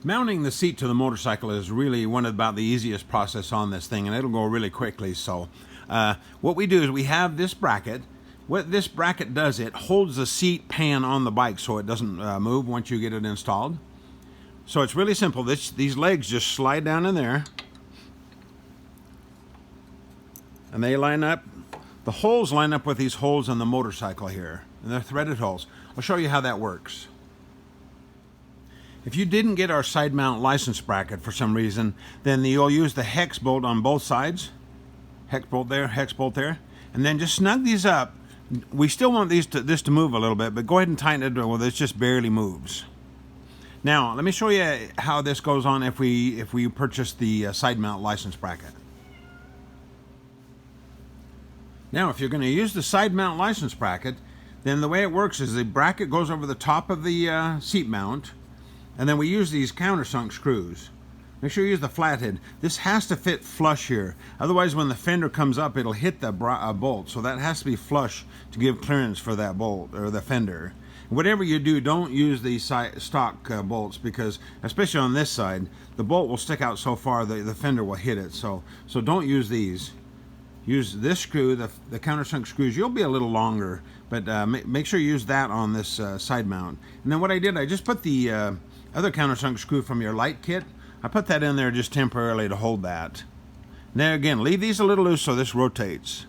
Mounting the seat to the motorcycle is really about the easiest process on this thing, and it'll go really quickly. So what we do is we have this bracket. What this bracket does, it holds the seat pan on the bike so it doesn't move once you get it installed. So it's really simple. These legs just slide down in there, and they line up. The holes line up with these holes on the motorcycle here, and they're threaded holes. I'll show you how that works. If you didn't get our side mount license bracket for some reason, then you'll use the hex bolt on both sides. Hex bolt there, and then just snug these up. We still want this to move a little bit, but go ahead and tighten it well, this just barely moves. Now, let me show you how this goes on if we purchase the side mount license bracket. Now, if you're going to use the side mount license bracket, then the way it works is the bracket goes over the top of the seat mount, and then we use these countersunk screws. Make sure you use the flathead. This has to fit flush here. Otherwise, when the fender comes up, it'll hit the bolt. So that has to be flush to give clearance for that bolt or the fender. Whatever you do, don't use these stock bolts, because especially on this side, the bolt will stick out so far the fender will hit it. So don't use these. Use this screw, the countersunk screws. You'll be a little longer, but make sure you use that on this side mount. And then what I did, I just put the other countersunk screw from your light kit. I put that in there just temporarily to hold that. Now again, leave these a little loose so this rotates.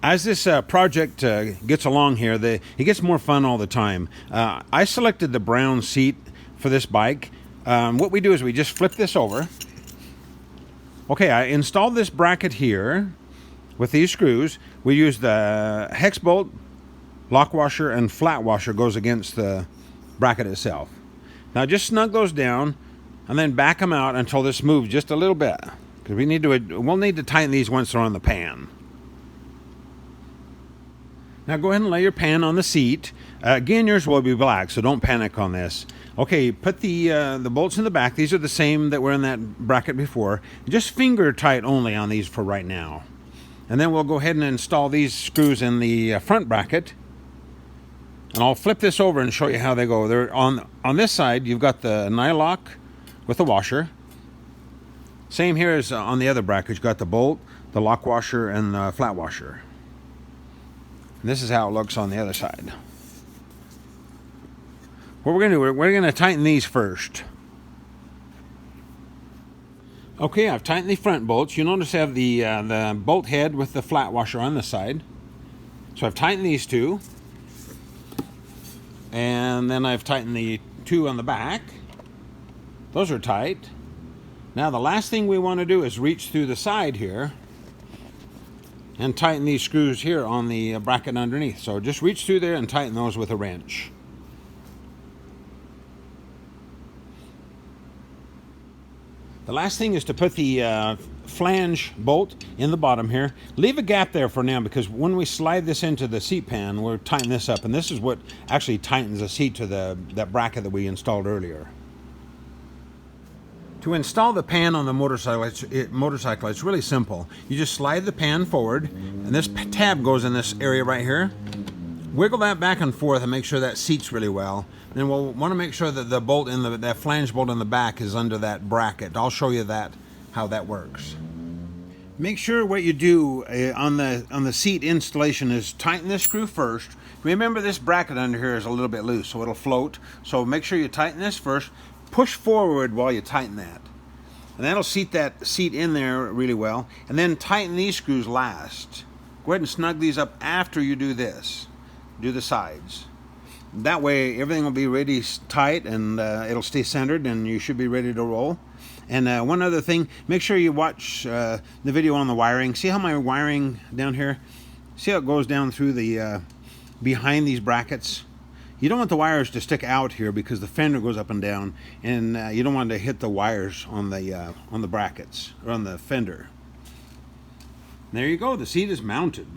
As this project gets along here, it gets more fun all the time. I selected the brown seat for this bike. What we do is we just flip this over. Okay, I installed this bracket here with these screws. We use the hex bolt, lock washer, and flat washer goes against the bracket itself. Now just snug those down and then back them out until this moves just a little bit, because we'll need to tighten these once they're on the pan. Now go ahead and lay your pan on the seat. Again, yours will be black, so don't panic on this. Okay, put the bolts in the back. These are the same that were in that bracket before. Just finger tight only on these for right now. And then we'll go ahead and install these screws in the front bracket. And I'll flip this over and show you how they go. They're on this side, you've got the nylock with the washer. Same here as on the other bracket. You've got the bolt, the lock washer, and the flat washer. And this is how it looks on the other side. What we're going to do, we're going to tighten these first. Okay, I've tightened the front bolts. You notice I have the bolt head with the flat washer on the side. So I've tightened these two. And then I've tightened the two on the back. Those are tight. Now the last thing we want to do is reach through the side here and tighten these screws here on the bracket underneath. So just reach through there and tighten those with a wrench. The last thing is to put the flange bolt in the bottom here. Leave a gap there for now, because when we slide this into the seat pan, we'll tighten this up, and this is what actually tightens the seat to that bracket that we installed earlier. To install the pan on the motorcycle, it's really simple. You just slide the pan forward, and this tab goes in this area right here. Wiggle that back and forth and make sure that seats really well. Then we'll want to make sure that the bolt in that flange bolt in the back is under that bracket. I'll show you how that works. Make sure what you do on the seat installation is tighten this screw first. Remember, this bracket under here is a little bit loose, so it'll float. So make sure you tighten this first. Push forward while you tighten that. And that'll seat that seat in there really well. And then tighten these screws last. Go ahead and snug these up after you do this. Do the sides. That way everything will be really tight, and it'll stay centered, and you should be ready to roll. And one other thing, make sure you watch the video on the wiring. See how my wiring down here? See how it goes down through the behind these brackets? You don't want the wires to stick out here, because the fender goes up and down, and you don't want to hit the wires on the brackets or on the fender. There you go. The seat is mounted.